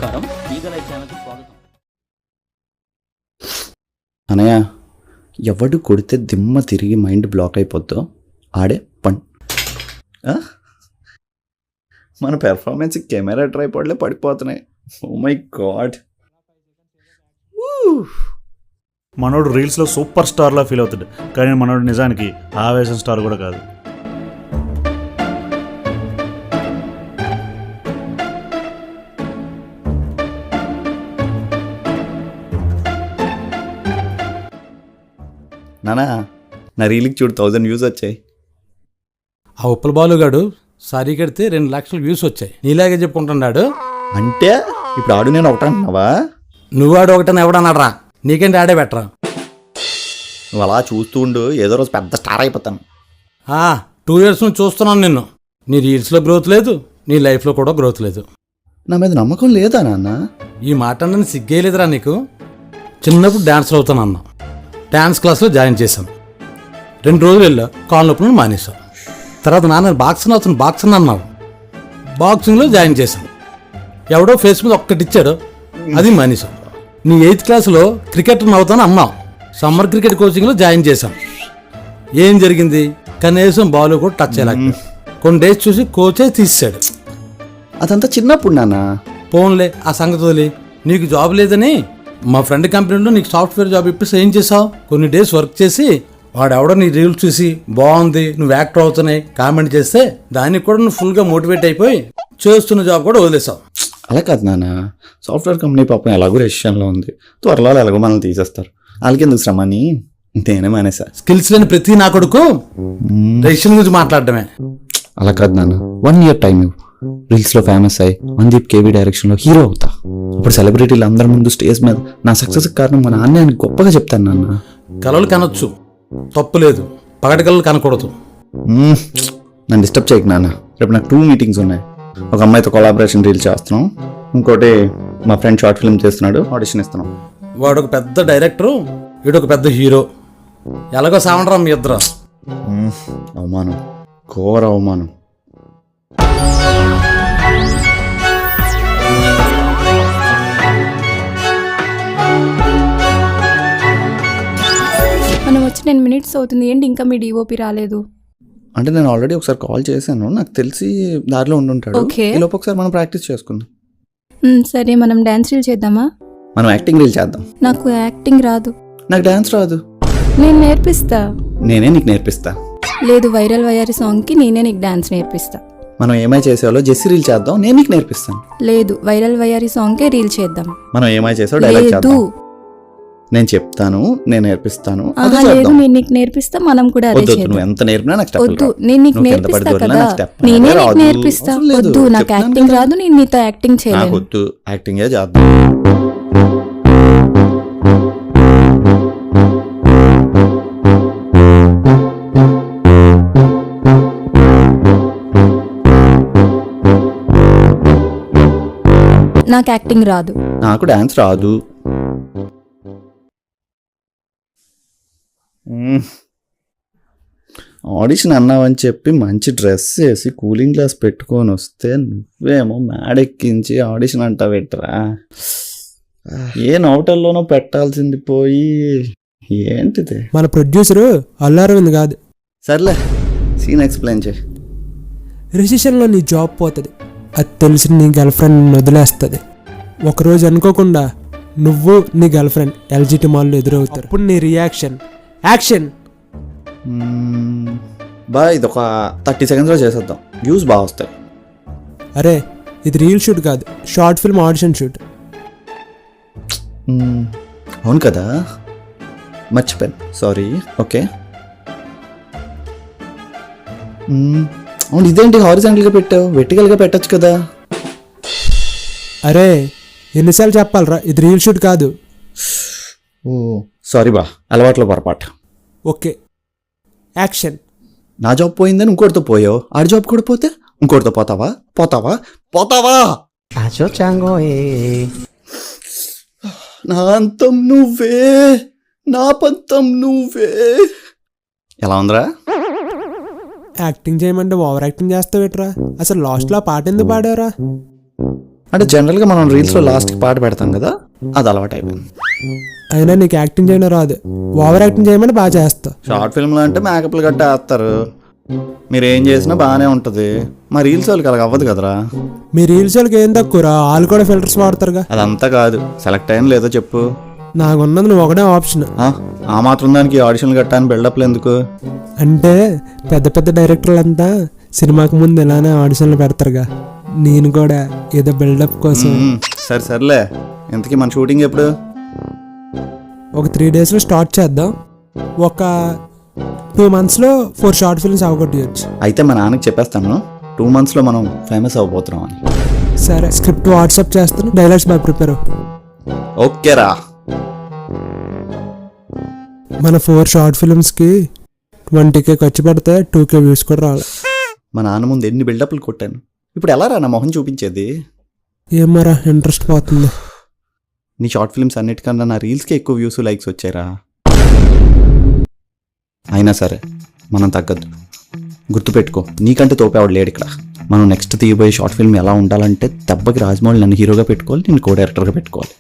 నమస్కారం, ఈగలై ఛానల్కి స్వాగతం. అనయ్య, ఎవడు కొడితే దిమ్మ తిరిగి మైండ్ బ్లాక్ అయిపోద్దో ఆడే మన పెర్ఫార్మెన్స్ కెమెరా ట్రైపాడ్లే పడిపోతున్నాయి. Oh my god. మనోడు రీల్స్లో సూపర్ స్టార్లా ఫీల్ అవుతాడు, కానీ మనోడు నిజానికి ఆవేశం స్టార్ కూడా కాదు. నానా, నా రీల్కి చూడు 1000 వ్యూస్ వచ్చాయి. ఆ ఉప్పల బాలుగాడు సారీ కడితే 2 లక్షల వ్యూస్ వచ్చాయి. నీలాగే చెప్పుకుంటున్నాడు. అంటే ఇప్పుడు ఆడు నేను ఒకటి అంటున్నావా? నువ్వు ఆడు ఒకటని ఎవడన్నాడరా? నీకేంటి ఆడే బెటరా? నువ్వు అలా చూస్తూ ఉండు, ఏదో రోజు పెద్ద స్టార్ అయిపోతాను. 2 years నుంచి చూస్తున్నాను నిన్ను. నీ రీల్స్లో గ్రోత్ లేదు, నీ లైఫ్లో కూడా గ్రోత్ లేదు. నా మీద నమ్మకం లేదా నాన్న? ఈ మాట నన్ను సిగ్గేయలేదురా నీకు? చిన్నప్పుడు డ్యాన్స్లో అవుతానన్నా, డ్యాన్స్ క్లాస్లో జాయిన్ చేశాను. 2 రోజులు వెళ్ళా, కాళ్ళ నొప్పులను మానేశాను. తర్వాత నాన్న బాక్సింగ్ అన్నావు, బాక్సింగ్లో జాయిన్ చేశాను. ఎవడో ఫేస్ మీద ఒక్కటి ఇచ్చాడు, అది మానేశాను. నీ 8th క్లాస్లో క్రికెటర్ని అవుతాను అన్నావు, సమ్మర్ క్రికెట్ కోచింగ్లో జాయిన్ చేశాను. ఏం జరిగింది? కనీసం బాల్ కూడా టచ్ చేయలేకపోయాను. కొన్ని డేస్ చూసి కోచే తీసాడు. అదంతా చిన్నప్పుడు నాన్న. పోన్లే, ఆ సంగతి వదిలి. నీకు జాబ్ లేదని మా ఫ్రెండ్ కంపెనీలో నీకు సాఫ్ట్వేర్ జాబ్ ఇప్పిస్తే ఏం చేసావు? కొన్ని డేస్ వర్క్ చేసి వాడెవడో నీ రీల్స్ చూసి బాగుంది, నువ్వు యాక్టర్ అవుతున్నాయి కామెంట్ చేస్తే దానికి కూడా నువ్వు ఫుల్గా మోటివేట్ అయిపోయి చేస్తున్న జాబ్ కూడా వదిలేసావు. అలా కాదు నాన్న, సాఫ్ట్వేర్ కంపెనీ పాపం ఎలాగో రెసిషన్లో ఉంది, త్వరలో ఎలాగో మనల్ని తీసేస్తారు, వాళ్ళకి ఎందుకు శ్రమ అని నేనే మానేసా. స్కిల్స్ లేని ప్రతి నా కొడుకు రెసిషన్ గురించి మాట్లాడటమే. అలా కాదు నాన్న, 1 year టైం ఇవ్వు. రీల్స్లో ఫేమస్ అయ్యి మందీప్ కేవీ డైరెక్షన్లో హీరో అవుతా. ఇప్పుడు సెలబ్రిటీలు అందరి ముందు స్టేజ్ మీద నా సక్సెస్ కారణం మా నాన్న అని గొప్పగా చెప్తాను నాన్న. కలలు కనొచ్చు, తప్పు లేదు, పగటి కలలు కనకూడదు. నన్ను డిస్టర్బ్ చేయకు నాన్న. రేపు నాకు 2 meetings ఉన్నాయి. ఒక అమ్మాయితో కొలాబరేషన్ రీల్ చేస్తున్నాం, ఇంకోటి మా ఫ్రెండ్ షార్ట్ ఫిల్మ్ చేస్తున్నాడు, ఆడిషన్ ఇస్తున్నాం. వాడు ఒక పెద్ద డైరెక్టరు, వీడు ఒక పెద్ద హీరో. ఎలాగో సావండరా మీ ఇద్దరు. అవమానం, ఘోర అవమానం. మనం వచ్చి 10 minutes అవుతుంది, ఏంటి ఇంకా మీ డిఓపి రాలేదు? అంటే నేను ఆల్రెడీ ఒకసారి కాల్ చేశాను, నాకు తెలిసి దారిలో ఉండుంటాడు. ఈ లోపు ఒకసారి మనం ప్రాక్టీస్ చేసుకుందాం. సరే, మనం డాన్స్ రీల్ చేద్దామా? మనం యాక్టింగ్ రీల్ చేద్దాం. నాకు యాక్టింగ్ రాదు. నాకు డాన్స్ రాదు. నేను నేర్పిస్తా. నేనే నీకు నేర్పిస్తా. లేదు, వైరల్ వయ్యారి సాంగ్కి నేనే నీకు డాన్స్ నేర్పిస్తా. మనం ఏమై చేసేవాళ్ళో జెస్సీ రీల్ చేద్దాం, నేను నీకు నేర్పిస్తాను. లేదు, వైరల్ వయ్యారి సాంగ్కే రీల్ చేద్దాం. మనం ఏమై చేసావు డైలాగ్ చేద్దాం. నేను చెప్తాను, నేను నేర్పిస్తాను. లేదు, నేను నీకు నేర్పిస్తా, మనం కూడా అదే చేద్దాం. నువ్వు ఎంత నేర్పినా నాకు స్టెప్ వద్దు, నేను నీకు నేర్పిస్తా కదా, నేనే నీకు నేర్పిస్తా. వద్దు, నాకు యాక్టింగ్ రాదు, నేను నీతో యాక్టింగ్ చేయలేను. వద్దు, యాక్టింగే చేద్దాం. నాకు యాక్టింగ్ రాదు. నాకు డాన్స్ రాదు. ఆడిషన్ అన్నావని చెప్పి మంచి డ్రెస్ వేసి కూలింగ్ గ్లాస్ పెట్టుకొని వస్తే నువ్వేమో మేడెక్కించి ఆడిషన్ అంటా పెట్టరా? ఏ నోటల్లోనో పెట్టాల్సింది పోయి ఏంటిది? మన ప్రొడ్యూసరు అల్లారవింద్ కాదు. సర్లే, సీన్ ఎక్స్ప్లెయిన్ చేయి. రిజిస్ట్రేషన్లో నీ జాబ్ పోతుంది, అది తెలిసి నీ గర్ల్ ఫ్రెండ్ నిన్ను వదిలేస్తుంది. ఒకరోజు అనుకోకుండా నువ్వు నీ గర్ల్ ఫ్రెండ్ ఎల్జిటి మాల్లో ఎదురవుతారు. అప్పుడు నీ రియాక్షన్ యాక్షన్. ఇది ఒక 30 seconds చేసేద్దాం, వ్యూస్ బాగా వస్తాయి. అరే, ఇది రీల్ షూట్ కాదు, షార్ట్ ఫిల్మ్ ఆడిషన్ షూట్. అవును కదా, మర్చిపోయాను, సారీ. ఓకే, అవును. ఇదేంటి హారిజాంటల్గా పెట్టావు? వెర్టికల్గా పెట్టచ్చు కదా. అరే, ఎన్నిసార్లు చెప్పాలరా, ఇది రీల్ షూట్ కాదు. ఓ సారీ బా, అలవాట్లో పొరపాటు. Okay, action. నా జాబ్ పోయిందని ఇంకోటితో పోయావు, ఆడి జాబ్ కూడా పోతే ఇంకోటితో పోతావా? పోతావా? పోతావా? నా అంతం నువ్వే, నా పంతం నువ్వే. ఎలా ఉందిరా? యాక్టింగ్ చేయమంటే ఓవర్ యాక్టింగ్ చేస్తావేట్రా? అసలు లాస్ట్లో పాట ఎందుకు పాడారా? అంటే జనరల్గా మనం రీల్స్లో లాస్ట్కి పాట పెడతాం కదా, అది అలవాటు అయిపోయింది. అయినా నీకు యాక్టింగ్ చేయడం రాదు, ఓవర్ యాక్టింగ్ చేయమని బాగా చేస్తావు. షార్ట్ ఫిల్మ్లో అంటే మేకప్లు గట్ట వేస్తారు, మీరు ఏం చేసినా బాగానే ఉంటుంది. మా రీల్స్ వాళ్ళకి అలాగ అవ్వదు కదరా. మీ రీల్స్ వాళ్ళకి ఏం తక్కువరా, వాళ్ళు కూడా ఫిల్టర్స్ వాడతారుగా. అదంతా కాదు, సెలెక్ట్ అయిన లేదో చెప్పు. నాకున్నది నువ్వు ఒకటే ఆప్షన్. ఆ మాత్రం దానికి ఆడిషన్లు గట్టాని బిల్డప్లు ఎందుకు? అంటే పెద్ద పెద్ద డైరెక్టర్లు అంతా సినిమాకి ముందు ఇలానే ఆడిషన్లు పెడతారుగా, నేను కూడా ఏదో బిల్డప్ కోసం. సరే సర్లే, ఇంతకీ మన షూటింగ్ ఎప్పుడు? ఒక 3 daysలో స్టార్ట్ చేద్దాం. ఒక 2 monthsలో 4 షార్ట్ ఫిల్మ్స్ అవగొట్టేయచ్చు. అయితే మా నాన్నకి చెప్పేస్తాను 2 monthsలో మనం ఫేమస్ అవ్వబోతున్నాం అని. సరే, స్క్రిప్ట్ వాట్సాప్ చేస్తాను, డైలాగ్స్ బాగా ప్రిపేర్ అవ్వు. ఓకేరా. మన 4 షార్ట్ ఫిల్మ్స్కి 20K ఖర్చు పెడితే 2K వ్యూస్ కూడా రావాలి. మా నాన్న ముందు ఎన్ని బిల్డప్లు కొట్టాను, ఇప్పుడు ఎలా రా నా మొహం చూపించేది? ఏమరా ఇంట్రెస్ట్ పోతుంది. నీ షార్ట్ ఫిల్మ్స్ అన్నిటికన్నా నా రీల్స్కి ఎక్కువ వ్యూస్ లైక్స్ వచ్చాయిరా. అయినా సరే మనం తగ్గద్దు. గుర్తుపెట్టుకో, నీకంటే తోపేవాడు లేడు ఇక్కడ. మనం నెక్స్ట్ తీయబోయే షార్ట్ ఫిల్మ్ ఎలా ఉండాలంటే దెబ్బకి రాజమౌళి నన్ను హీరోగా పెట్టుకోవాలి, నేను కో డైరెక్టర్గా పెట్టుకోవాలి.